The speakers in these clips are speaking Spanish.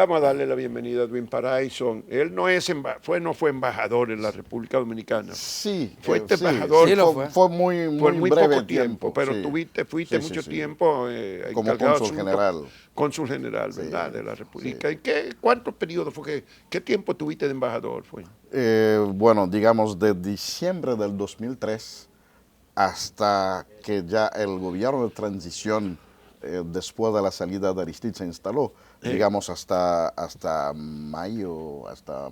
Vamos a darle la bienvenida a Edwin Paraison. Él no fue embajador en la República Dominicana. Sí, Fue sí, embajador sí, fue. fue muy Por muy breve poco tiempo, pero sí. fuiste Sí, sí, mucho sí. tiempo Como encargado cónsul general. cónsul general, Sí, ¿verdad? De la sí. República. ¿Y cuántos periodos fue? ¿Qué tiempo tuviste de embajador? Bueno, digamos de diciembre del 2003 hasta que ya el gobierno de transición, después de la salida de Aristide, se instaló, digamos hasta mayo, hasta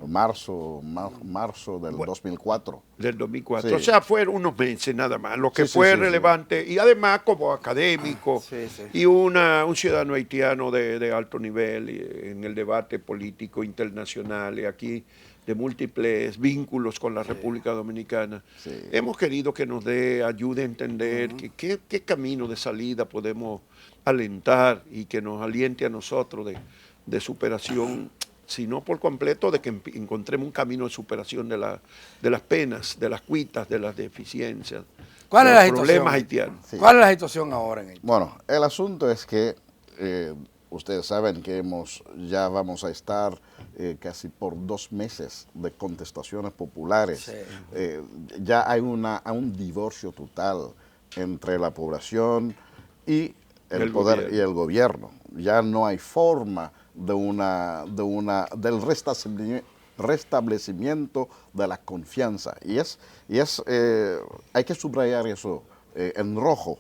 marzo del Bueno, 2004. del 2004. O Sí, sea, fueron unos meses nada más. Lo que sí, sí, fue sí, sí. relevante, y además como académico Sí, sí. y un ciudadano haitiano de alto nivel en el debate político internacional y aquí de múltiples vínculos con la República Dominicana. Sí. Hemos querido que nos ayude a entender qué camino de salida podemos alentar y que nos aliente a nosotros de superación, si no por completo, de que encontremos un camino de superación de las penas, de las cuitas, de las deficiencias, ¿Cuál de es la los problemas situación? haitianos. Sí. ¿Cuál es la situación ahora en Haití? Bueno, el asunto es que ustedes saben que ya vamos a estar casi por 2 meses de contestaciones populares. Sí. Ya hay un divorcio total entre la población y el poder gobierno. y el gobierno. Ya no hay forma del restablecimiento de la confianza. Hay que subrayar eso en rojo,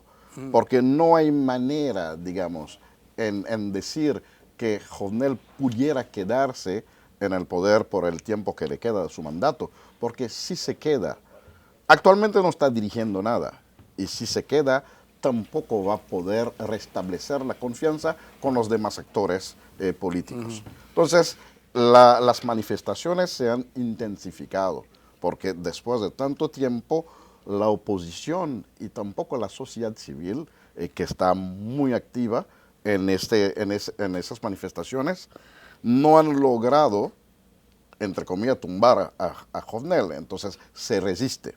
porque no hay manera, digamos, en decir que Jovenel pudiera quedarse en el poder por el tiempo que le queda de su mandato, porque si se queda, actualmente no está dirigiendo nada, y si se queda, tampoco va a poder restablecer la confianza con los demás actores políticos. Entonces, las manifestaciones se han intensificado, porque después de tanto tiempo, la oposición y tampoco la sociedad civil, que está muy activa en esas manifestaciones, no han logrado, entre comillas, tumbar a Jovenel. Entonces se resiste.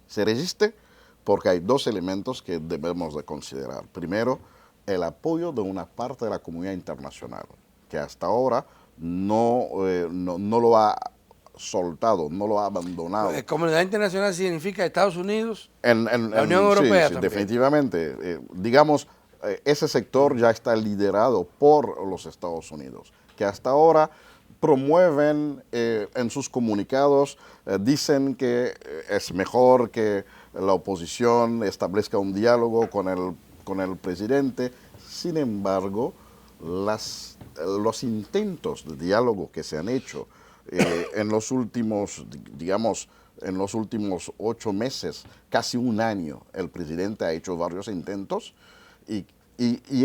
Se resiste porque hay 2 elementos que debemos de considerar. Primero, el apoyo de una parte de la comunidad internacional, que hasta ahora no lo ha soltado, no lo ha abandonado. Comunidad internacional significa Estados Unidos, la Unión Sí, Europea sí, también. definitivamente. Digamos, ese sector ya está liderado por los Estados Unidos, que hasta ahora promueven en sus comunicados, dicen que es mejor que la oposición establezca un diálogo con el presidente. Sin embargo, los intentos de diálogo que se han hecho en los últimos, digamos, en los últimos 8 meses, casi un año, el presidente ha hecho varios intentos y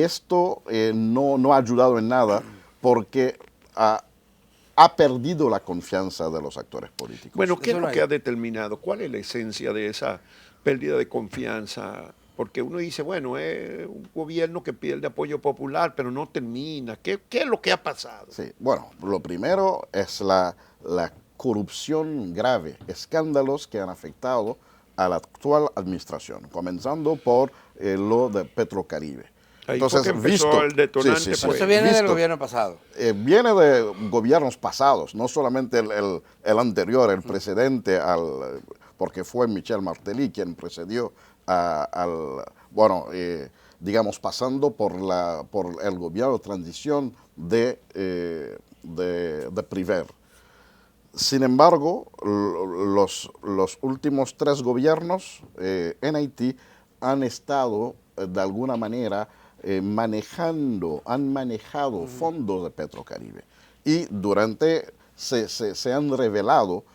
esto no ha ayudado en nada porque ha perdido la confianza de los actores políticos. Bueno, ¿qué es Eso lo no que hay. ha determinado? ¿Cuál es la esencia de esa pérdida de confianza? Porque uno dice, bueno, es un gobierno que pierde apoyo popular, pero no termina. ¿Qué es lo que ha pasado? Sí, bueno, lo primero es la corrupción grave, escándalos que han afectado a la actual administración, comenzando por lo de Petrocaribe. Ahí fue que empezó el detonante. Pero eso viene del gobierno pasado. Viene de gobiernos pasados, no solamente el anterior, el precedente, porque fue Michel Martelly quien precedió digamos, pasando por el gobierno de transición de Priver. Sin embargo, los últimos 3 gobiernos en Haití han estado de alguna manera han manejado fondos de Petrocaribe. Y se han revelado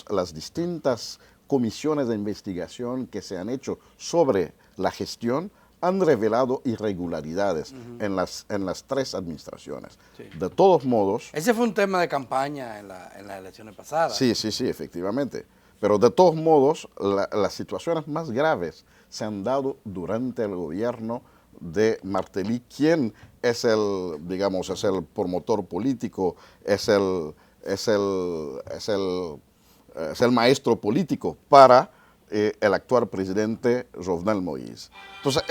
las distintas comisiones de investigación que se han hecho sobre la gestión, han revelado irregularidades en las 3 administraciones. Sí. De todos modos... Ese fue un tema de campaña en las elecciones pasadas. Sí, efectivamente. Pero de todos modos, las situaciones más graves se han dado durante el gobierno de Martelly, quien es el promotor político, es el maestro político para el actual presidente Jovenel Moïse. Entonces,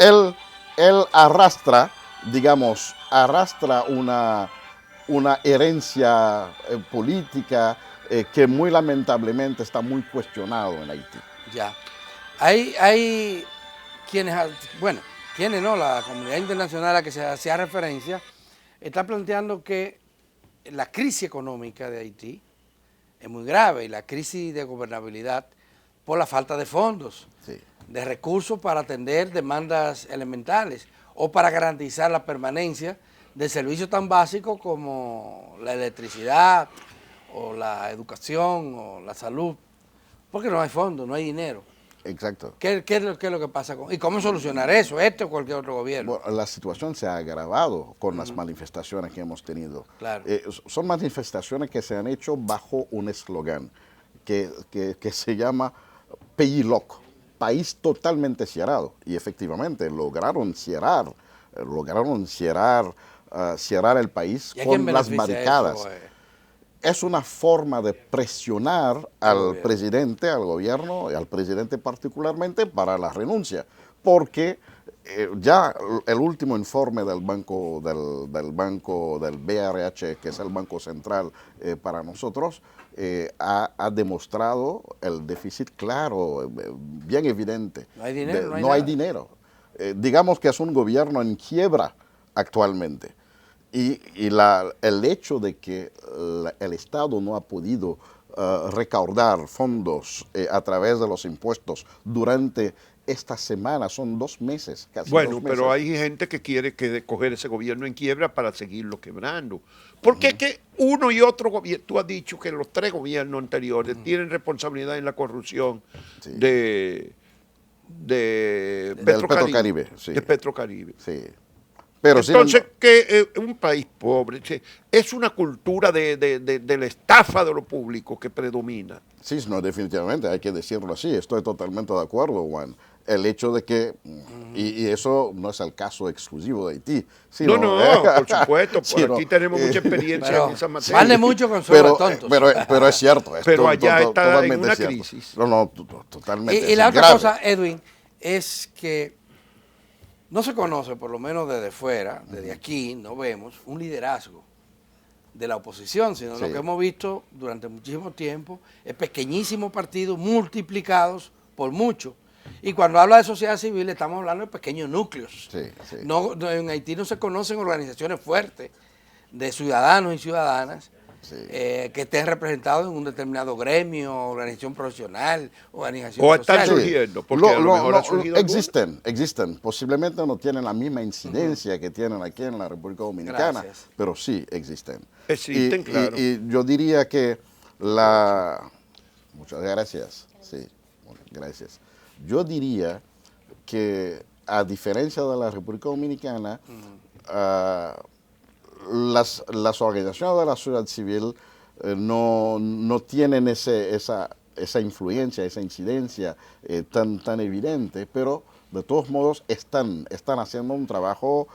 él arrastra una herencia política que muy lamentablemente está muy cuestionado en Haití. Ya. Hay quienes, bueno, quienes no, la comunidad internacional a la que se hacía referencia, está planteando que la crisis económica de Haití es muy grave y la crisis de gobernabilidad por la falta de fondos, Sí. de recursos para atender demandas elementales o para garantizar la permanencia de servicios tan básicos como la electricidad o la educación o la salud, porque no hay fondos, no hay dinero. Exacto. ¿Qué es lo que pasa? ¿Y cómo solucionar eso, este o cualquier otro gobierno? Bueno, la situación se ha agravado con las manifestaciones que hemos tenido. Claro. Son manifestaciones que se han hecho bajo un eslogan que se llama Pays Loc, país totalmente cerrado. Y efectivamente lograron cerrar el país con las barricadas. Eso, Es una forma de presionar al presidente, al gobierno y al presidente particularmente para la renuncia, porque ya el último informe del BRH, que es el Banco Central para nosotros, ha demostrado el déficit claro, bien evidente. No hay dinero, no hay dinero. Digamos que es un gobierno en quiebra actualmente. Y el hecho de que el Estado no ha podido recaudar fondos a través de los impuestos durante esta semana, son 2 meses, casi 2 meses. Bueno, pero hay gente que quiere coger ese gobierno en quiebra para seguirlo quebrando. Porque es que uno y otro gobierno, tú has dicho que los 3 gobiernos anteriores tienen responsabilidad en la corrupción de Petrocaribe. Sí. De Petrocaribe. Sí. Pero entonces, que un país pobre, es una cultura de la estafa de lo público que predomina. Sí, no, definitivamente, hay que decirlo así, estoy totalmente de acuerdo, Juan. El hecho de que, y eso no es el caso exclusivo de Haití. Sino, no, por supuesto, aquí tenemos mucha experiencia en esa materia. Vale mucho con suelo tontos. Pero es cierto. Pero allá está en una crisis. No, totalmente. Y la otra cosa, Edwin, es que no se conoce, por lo menos desde fuera, desde aquí, no vemos un liderazgo de la oposición, sino lo que hemos visto durante muchísimo tiempo es pequeñísimos partidos multiplicados por mucho. Y cuando habla de sociedad civil estamos hablando de pequeños núcleos. No, en Haití no se conocen organizaciones fuertes de ciudadanos y ciudadanas que estén representados en un determinado gremio, organización profesional, organización social. O están surgiendo, porque a lo mejor ha surgido existen. Posiblemente no tienen la misma incidencia que tienen aquí en la República Dominicana, pero sí existen. Existen, claro. Y yo diría que Muchas gracias. Sí, gracias. Yo diría que, a diferencia de la República Dominicana, las organizaciones de la sociedad civil no tienen esa influencia, esa incidencia tan evidente, pero de todos modos están haciendo un trabajo,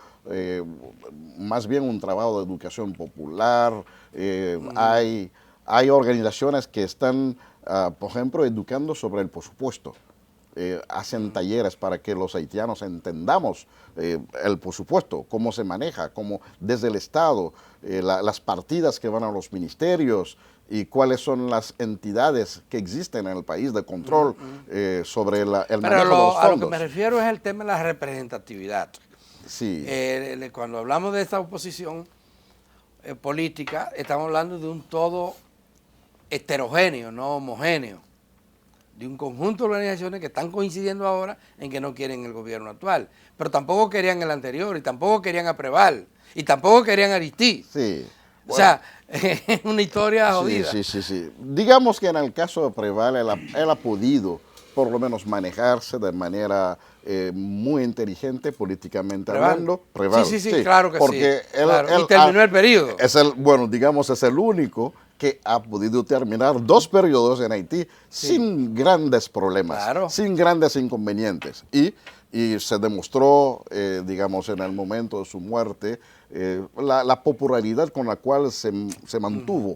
más bien un trabajo de educación popular. Hay organizaciones que están, por ejemplo, educando sobre el presupuesto. Hacen talleres para que los haitianos entendamos el presupuesto, cómo se maneja, cómo desde el Estado, las partidas que van a los ministerios y cuáles son las entidades que existen en el país de control sobre el manejo de los fondos. A lo que me refiero es el tema de la representatividad. Sí. Cuando hablamos de esta oposición política, estamos hablando de un todo heterogéneo, no homogéneo, de un conjunto de organizaciones que están coincidiendo ahora en que no quieren el gobierno actual, pero tampoco querían el anterior, y tampoco querían a Preval, y tampoco querían a Aristí. Sí. Bueno, o sea, es una historia jodida. Sí. Digamos que en el caso de Preval, él ha podido por lo menos manejarse de manera muy inteligente políticamente hablando. Sí, claro que porque y terminó el periodo. Es el único que ha podido terminar 2 periodos en Haití sin grandes problemas, Claro. sin grandes inconvenientes. Y se demostró, digamos, en el momento de su muerte, la popularidad con la cual se mantuvo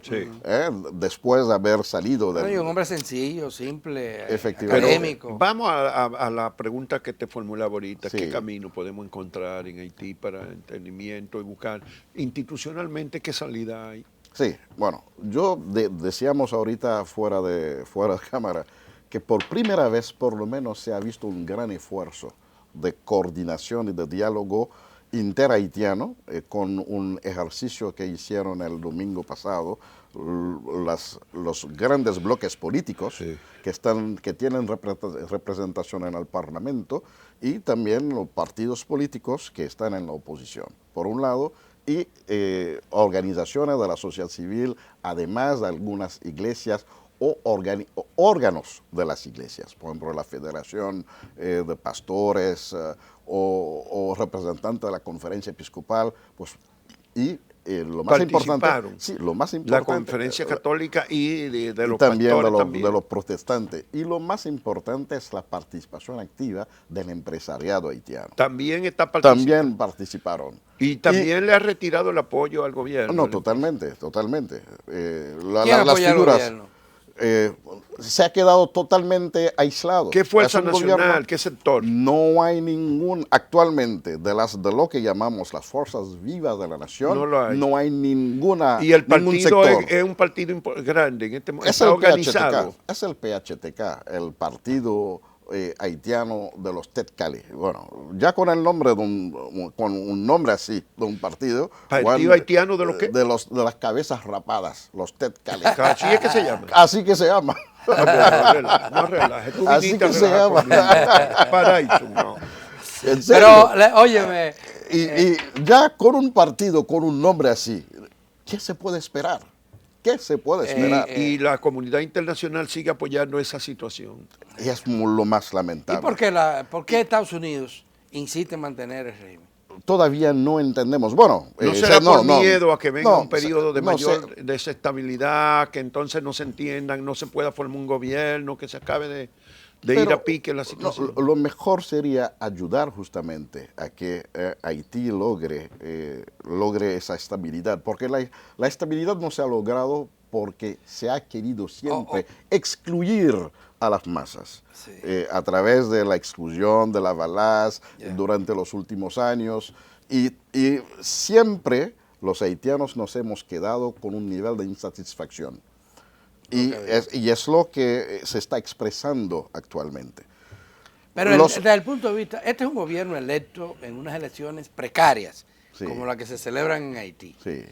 después de haber salido Bueno, y un del... hombre sencillo, simple, Efectivamente. académico. Vamos a la pregunta que te formulaba ahorita. Sí. ¿Qué camino podemos encontrar en Haití para entendimiento y buscar institucionalmente qué salida hay? Sí, bueno, yo decíamos ahorita fuera de cámara que por primera vez por lo menos se ha visto un gran esfuerzo de coordinación y de diálogo interhaitiano con un ejercicio que hicieron el domingo pasado los grandes bloques políticos que tienen representación en el Parlamento y también los partidos políticos que están en la oposición, por un lado, y organizaciones de la sociedad civil, además de algunas iglesias o órganos de las iglesias, por ejemplo, la Federación de Pastores o representantes de la Conferencia Episcopal, pues, y lo más importante, lo más importante, la Conferencia Católica y de los también pastores de los protestantes. Y lo más importante es la participación activa del empresariado haitiano. También está participando. También participaron. Y también le ha retirado el apoyo al gobierno. No, totalmente. ¿Quién Las apoya al figuras gobierno? se ha quedado totalmente aislado. ¿Qué fuerza Es un nacional? gobierno, ¿Qué sector? no hay ningún, actualmente, de lo que llamamos las fuerzas vivas de la nación, no hay ninguna. Y el ningún partido sector. es un partido grande, en este momento Es está el organizado. PHTK, es el PHTK, el partido haitiano de los Tetkali. Bueno, ya con el nombre con un nombre así de un partido. ¿Partido haitiano de los qué? De las cabezas rapadas, los Tetkali. Así es que se llama. Así que se llama. No relaje. Tú Así viniste a que se relajar llama. conmigo. Para eso, no. En serio. Pero, óyeme, Y ya con un partido con un nombre así, ¿qué se puede esperar? ¿Qué se puede esperar? Y la comunidad internacional sigue apoyando esa situación. Y es lo más lamentable. ¿y por qué Estados Unidos insiste en mantener el régimen? Todavía no entendemos. Bueno, ¿No será por no, miedo a que venga no, un periodo de no mayor desestabilidad, que entonces no se entiendan, no se pueda formar un gobierno, que se acabe de ir a pique la situación? Lo mejor sería ayudar justamente a que Haití logre esa estabilidad, porque la estabilidad no se ha logrado porque se ha querido siempre excluir a las masas a través de la exclusión de la Valas durante los últimos años y siempre los haitianos nos hemos quedado con un nivel de insatisfacción. Y es lo que se está expresando actualmente. Pero desde el punto de vista, este es un gobierno electo en unas elecciones precarias, como la que se celebran en Haití. Sí.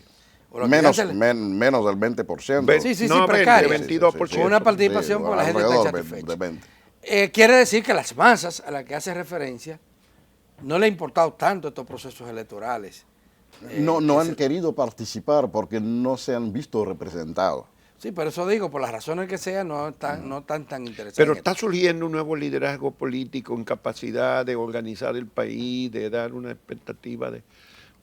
O Menos del 20%. Sí, No, precaria. 22%. Con una participación por la gente está alrededor satisfecha. de 20. Quiere decir que las masas a las que hace referencia no le ha importado tanto estos procesos electorales. No han querido participar porque no se han visto representados. Sí, pero eso digo, por las razones que sean, no están tan interesados. Pero está surgiendo un nuevo liderazgo político en capacidad de organizar el país, de dar una expectativa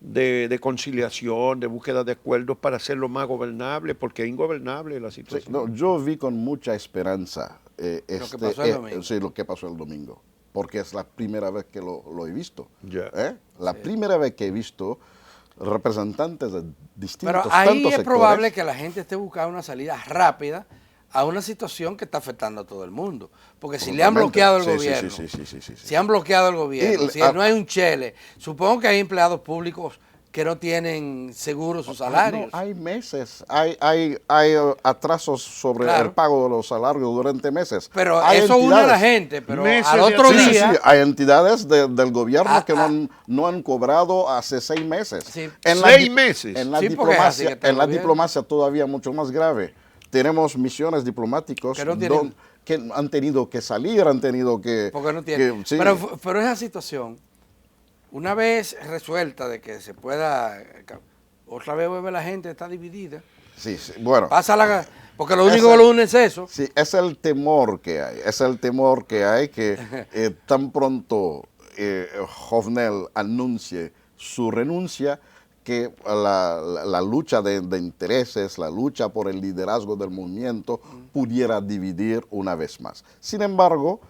de conciliación, de búsqueda de acuerdos para hacerlo más gobernable, porque es ingobernable la situación. Sí, no, yo vi con mucha esperanza lo que pasó el domingo. sí, lo que pasó el domingo, porque es la primera vez que lo he visto. Ya. La primera vez que he visto representantes de distintos Pero ahí tantos es probable sectores. que la gente esté buscando una salida rápida a una situación que está afectando a todo el mundo. Porque si le han bloqueado el gobierno, si han bloqueado el gobierno, si no hay un chele, supongo que hay empleados públicos que no tienen seguro sus salarios. No, hay meses, hay atrasos sobre el pago de los salarios durante meses. Pero hay eso une a la gente, pero al otro día... Sí, hay entidades del gobierno que no han cobrado hace 6 meses. Sí. En 6 meses. En la Sí, porque es así que está el gobierno. diplomacia todavía mucho más grave. Tenemos misiones diplomáticos Que no tienen- que han tenido que salir, han tenido que... Porque no tiene. sí. Pero esa situación, una vez resuelta de que se pueda, otra vez vuelve la gente, está dividida. Sí, bueno. Porque lo único que lo une es eso. Sí, es el temor que hay, que tan pronto Jovenel anuncie su renuncia, que la lucha de intereses, la lucha por el liderazgo del movimiento pudiera dividir una vez más. Sin embargo,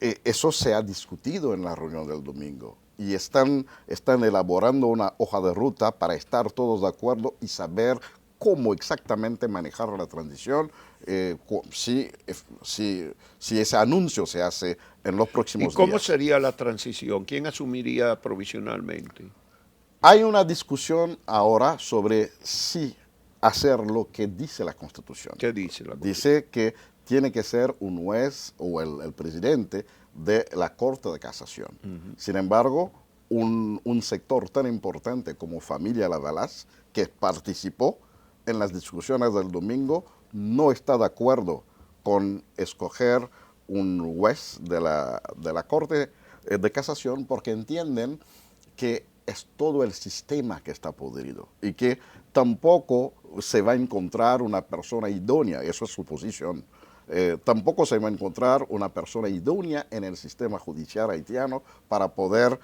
eso se ha discutido en la reunión del domingo y están elaborando una hoja de ruta para estar todos de acuerdo y saber cómo exactamente manejar la transición, si ese anuncio se hace en los próximos días. ¿Y cómo sería la transición? ¿Quién asumiría provisionalmente? Hay una discusión ahora sobre si hacer lo que dice la Constitución. ¿Qué dice la Constitución? Dice que tiene que ser un juez o el presidente de la Corte de Casación. Sin embargo, un sector tan importante como Familia Lavalas, que participó en las discusiones del domingo, no está de acuerdo con escoger un juez de la Corte de Casación porque entienden que es todo el sistema que está podrido y que tampoco se va a encontrar una persona idónea, eso es su posición. Tampoco se va a encontrar una persona idónea en el sistema judicial haitiano para poder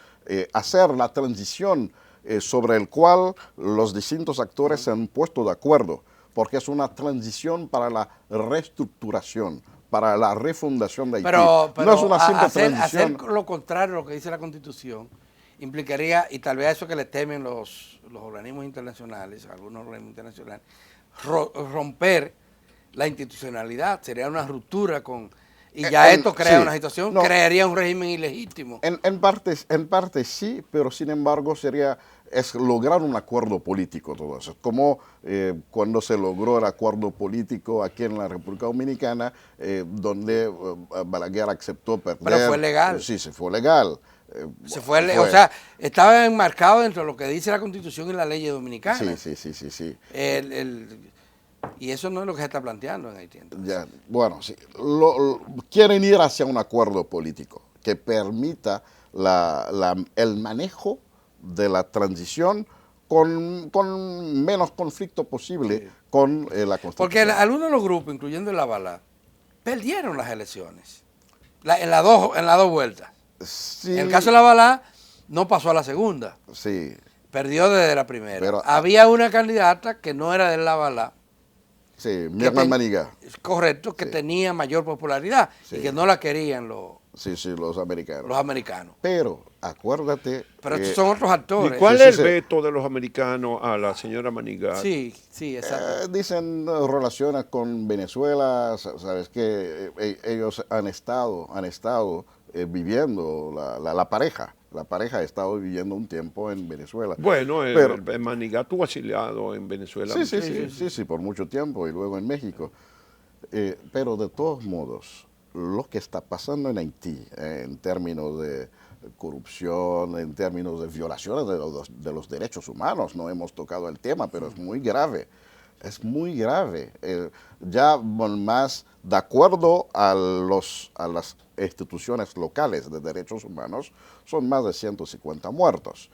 hacer la transición sobre el cual los distintos actores se han puesto de acuerdo, porque es una transición para la reestructuración, para la refundación de Haití. Pero no es una simple transición. Hacer lo contrario a lo que dice la Constitución implicaría, y tal vez a eso que le temen los organismos internacionales, algunos organismos internacionales, romper la institucionalidad, sería una ruptura con... Y ya esto crea una situación, crearía un régimen ilegítimo. En parte sí, pero sin embargo es lograr un acuerdo político todo eso. Como cuando se logró el acuerdo político aquí en la República Dominicana, donde Balaguer aceptó perder. Pero fue legal. Sí, se fue legal. O sea, estaba enmarcado dentro de lo que dice la Constitución y la ley dominicana. Sí. Y eso no es lo que se está planteando en Haití. Ya, bueno, sí. Quieren ir hacia un acuerdo político que permita el manejo de la transición con menos conflicto posible con la Constitución. Porque algunos de los grupos, incluyendo el Avalá, perdieron las elecciones en las dos vueltas. Sí. En el caso de la Avalá, no pasó a la segunda. Sí. Perdió desde la primera. Pero, había una candidata que no era del Avalá. Sí, Miriam Maniga. Correcto, que tenía mayor popularidad y que no la querían los americanos. Pero, acuérdate... Pero estos son otros actores. ¿Y cuál es el veto de los americanos a la señora Manigat? Sí, exacto. Dicen relaciones con Venezuela, sabes que ellos han estado viviendo, la pareja. La pareja ha estado viviendo un tiempo en Venezuela. Bueno, pero Manigat tuvo exiliado en Venezuela. Sí, por mucho tiempo y luego en México. Pero de todos modos, lo que está pasando en Haití, en términos de corrupción, en términos de violaciones de los derechos humanos, no hemos tocado el tema, pero es muy grave. Es muy grave. Ya más de acuerdo a las instituciones locales de derechos humanos, son más de 150 muertos.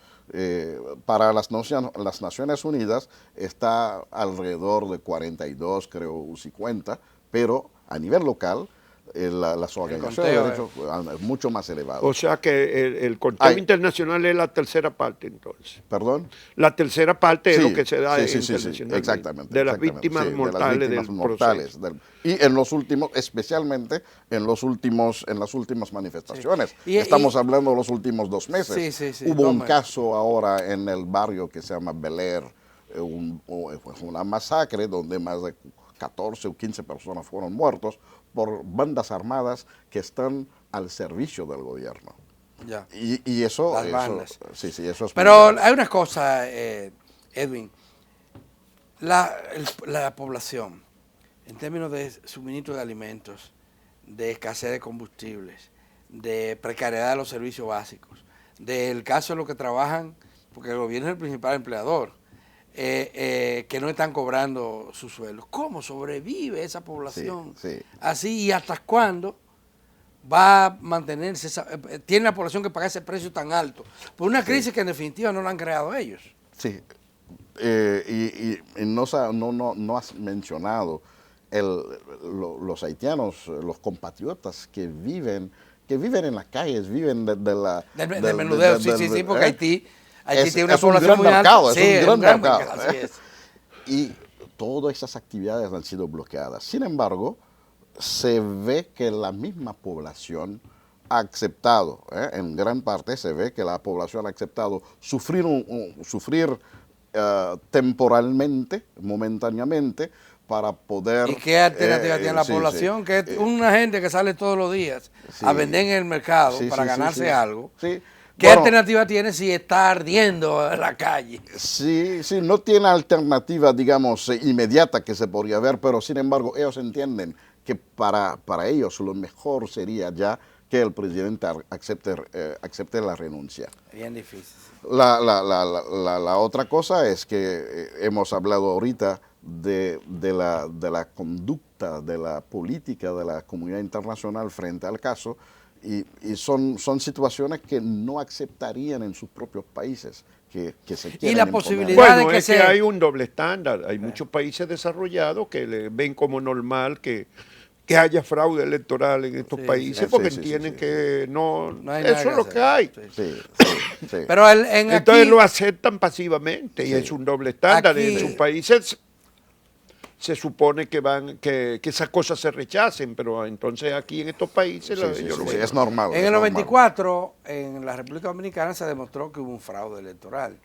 Para las Naciones Unidas está alrededor de 42, creo, 50, pero a nivel local las organizaciones de derechos es mucho más elevado. O sea que el conteo internacional es la tercera parte, entonces. ¿Perdón? La tercera parte es lo que se da internacionalmente. Exactamente. De las víctimas mortales del proceso. Y en los últimos, especialmente en las últimas manifestaciones. Estamos hablando de los últimos 2 meses. Hubo un caso ahora en el barrio que se llama Bel Air, una masacre donde más de 14 o 15 personas fueron muertos por bandas armadas que están al servicio del gobierno. Ya. Y eso... Las bandas. Eso es... Pero hay una cosa, Edwin. La población, en términos de suministro de alimentos, de escasez de combustibles, de precariedad de los servicios básicos, del caso de los que trabajan, porque el gobierno es el principal empleador, que no están cobrando sus sueldos. ¿Cómo sobrevive esa población? Así, ¿y hasta cuándo va a mantenerse? Tiene la población que pagar ese precio tan alto por una crisis que en definitiva no la han creado ellos. Sí, y no has mencionado los haitianos, los compatriotas que viven en las calles, viven del menudeo, sí, porque Haití tiene una es un población gran muy alta. mercado, Sí, es un gran mercado. así es. Y todas esas actividades han sido bloqueadas. Sin embargo, se ve que la misma población ha aceptado, en gran parte se ve que la población ha aceptado sufrir, sufrir temporalmente, momentáneamente, para poder... ¿Y qué alternativa tiene la sí, población? sí, Que es una gente que sale todos los días a sí, vender en el mercado sí, para sí, sí, ganarse sí. algo. Sí. ¿Qué Bueno, alternativa tiene si está ardiendo en la calle? sí, sí, no tiene alternativa, digamos, inmediata que se podría ver, pero sin embargo ellos entienden que para ellos lo mejor sería ya que el presidente acepte la renuncia. Bien difícil. La otra cosa es que hemos hablado ahorita de la conducta, de la política de la comunidad internacional frente al caso, y son situaciones que no aceptarían en sus propios países que se quieran la imponer. posibilidad Bueno, de que es que se- hay un doble estándar. Hay muchos países desarrollados que le ven como normal que haya fraude electoral en estos Sí, países sí. porque Sí, sí, entienden sí. que no, No hay nada eso que es lo hacer. que hay. Sí. Sí, sí, sí. Pero en Entonces aquí, lo aceptan pasivamente y Sí. es un doble estándar. En Aquí- sus países se supone que esas cosas se rechacen, pero entonces aquí en estos países Sí, sí, ellos sí, lo sí, ven. es normal. en es el normal. 94, en la República Dominicana se demostró que hubo un fraude electoral.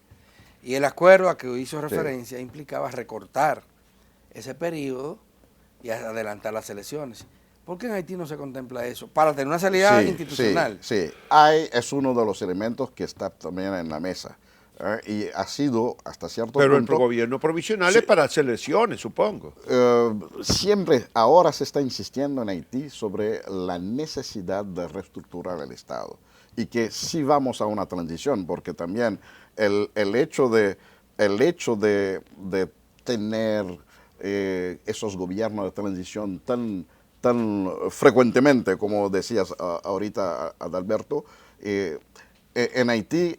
Y el acuerdo a que hizo referencia implicaba recortar ese periodo y adelantar las elecciones. ¿Por qué en Haití no se contempla eso? Para tener una salida Sí, institucional. sí, sí. Es uno de los elementos que está también en la mesa. Y ha sido hasta cierto Pero el punto... gobierno provisional Sí. es para hacer elecciones, supongo. Siempre, ahora se está insistiendo en Haití sobre la necesidad de reestructurar el Estado y que sí vamos a una transición, porque también el hecho de tener esos gobiernos de transición tan frecuentemente, como decías ahorita, Adalberto, en Haití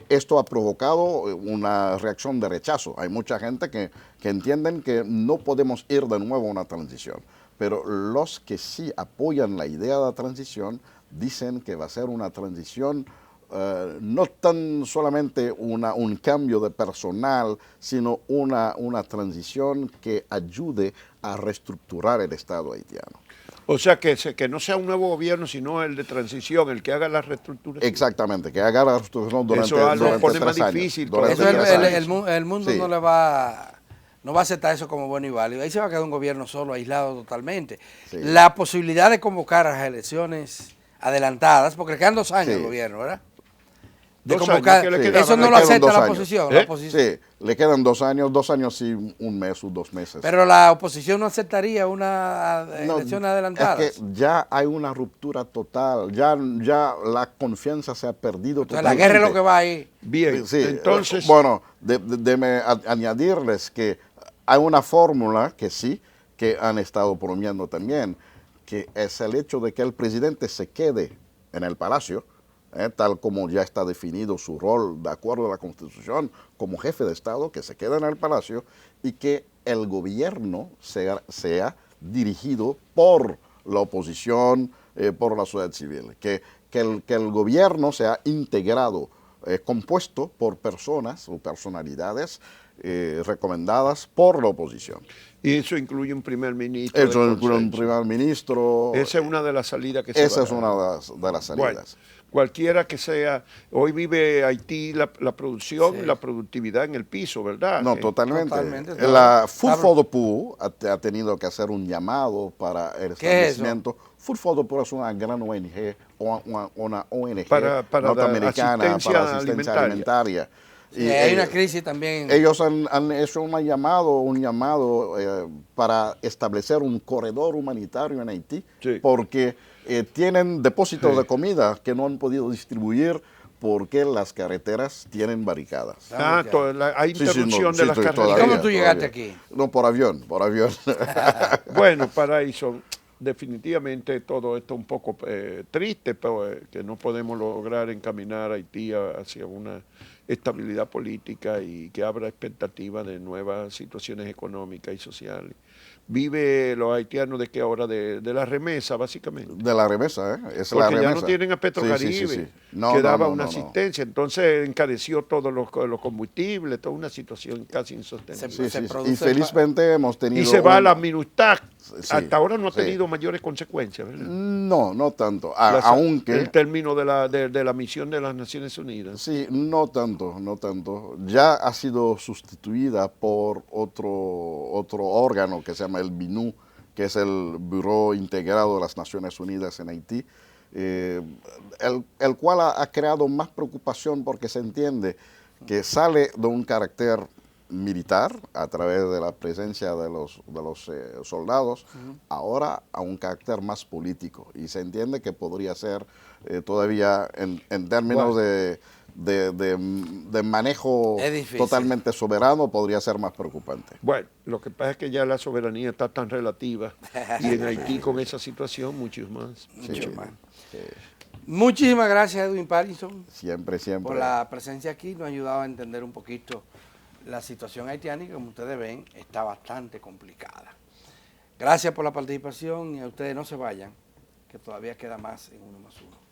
esto ha provocado una reacción de rechazo. Hay mucha gente que entienden que no podemos ir de nuevo a una transición, pero los que sí apoyan la idea de la transición dicen que va a ser una transición no tan solamente un cambio de personal, sino una transición que ayude a reestructurar el Estado haitiano. O sea, que no sea un nuevo gobierno, sino el de transición, el que haga la reestructuración. Exactamente, que haga la reestructuración durante, Eso lo durante pone 3 más años. difícil Durante Eso todavía. 3 años. el mundo Sí. no le va a aceptar eso como bueno y válido. Ahí se va a quedar un gobierno solo, aislado totalmente. Sí. La posibilidad de convocar a las elecciones adelantadas, porque le quedan 2 años Sí. al gobierno, ¿verdad? De 2 años, convocar, ¿qué le Sí. quedaban? eso no Le lo quedan acepta 2 la años. oposición. ¿Eh? La oposición. Sí, le quedan 2 años y un mes o 2 meses. Pero la oposición no aceptaría una No, elecciones adelantadas. es que ya hay una ruptura total, ya la confianza se ha perdido Entonces, la totalmente. guerra es lo que va ahí. Bien, Sí, entonces, bueno, déme añadirles que hay una fórmula que sí, que han estado bromeando también, que es el hecho de que el presidente se quede en el palacio, tal como ya está definido su rol de acuerdo a la Constitución como jefe de Estado, que se quede en el palacio y que el gobierno sea dirigido por la oposición, por la sociedad civil, que el gobierno sea integrado, compuesto por personas o personalidades recomendadas por la oposición. y eso incluye un primer ministro. Eso de incluye un consenso. primer ministro. Esa es una de las salidas que se Esa va es a una dar. de las Bueno, salidas. cualquiera que sea, hoy vive Haití la producción, Sí. la productividad en el piso, ¿verdad? No, totalmente. Totalmente. La Food Está- for the Poor ha tenido que hacer un llamado para el ¿Qué es establecimiento. Food for the Poor es una gran ONG, una ONG Para norteamericana asistencia para asistencia alimentaria. Sí, hay una crisis también. Ellos han hecho un llamado para establecer un corredor humanitario en Haití, Sí. porque tienen depósitos Sí. de comida que no han podido distribuir porque las carreteras tienen barricadas. Hay Sí, sí, interrupción no, de sí, las ¿Y carreteras. cómo tú llegaste aquí? No, por avión. Bueno, Paraíso, definitivamente todo esto un poco triste, pero que no podemos lograr encaminar a Haití hacia una estabilidad política y que abra expectativas de nuevas situaciones económicas y sociales. vive los haitianos de qué ahora, de la remesa, básicamente. De la remesa, ¿eh? Es la Porque remesa. ya no tienen a Petrocaribe, Sí. No, que no, daba no, una no, no. asistencia. Entonces encareció todos los combustibles, toda una situación casi insostenible. Sí, Se sí. produce Y felizmente hemos tenido... Y se va a la MINUSTAC. Sí, Hasta ahora no ha sí. tenido mayores consecuencias, ¿verdad? No, no tanto. El Aunque... término de la misión de las Naciones Unidas. Sí, no tanto, no tanto. Ya ha sido sustituida por otro órgano que se llama el BINU, que es el Buró Integrado de las Naciones Unidas en Haití, el cual ha creado más preocupación porque se entiende que sale de un carácter militar a través de la presencia de los soldados, ahora a un carácter más político, y se entiende que podría ser todavía en términos de manejo totalmente soberano, podría ser más preocupante. Bueno, lo que pasa es que ya la soberanía está tan relativa y en Haití con esa situación mucho más. Mucho más. Sí. Muchísimas gracias, Edwin Pattinson, Siempre. por la presencia aquí. Nos ha ayudado a entender un poquito la situación haitiana, que como ustedes ven está bastante complicada. Gracias por la participación y a ustedes no se vayan, que todavía queda más en 1+1.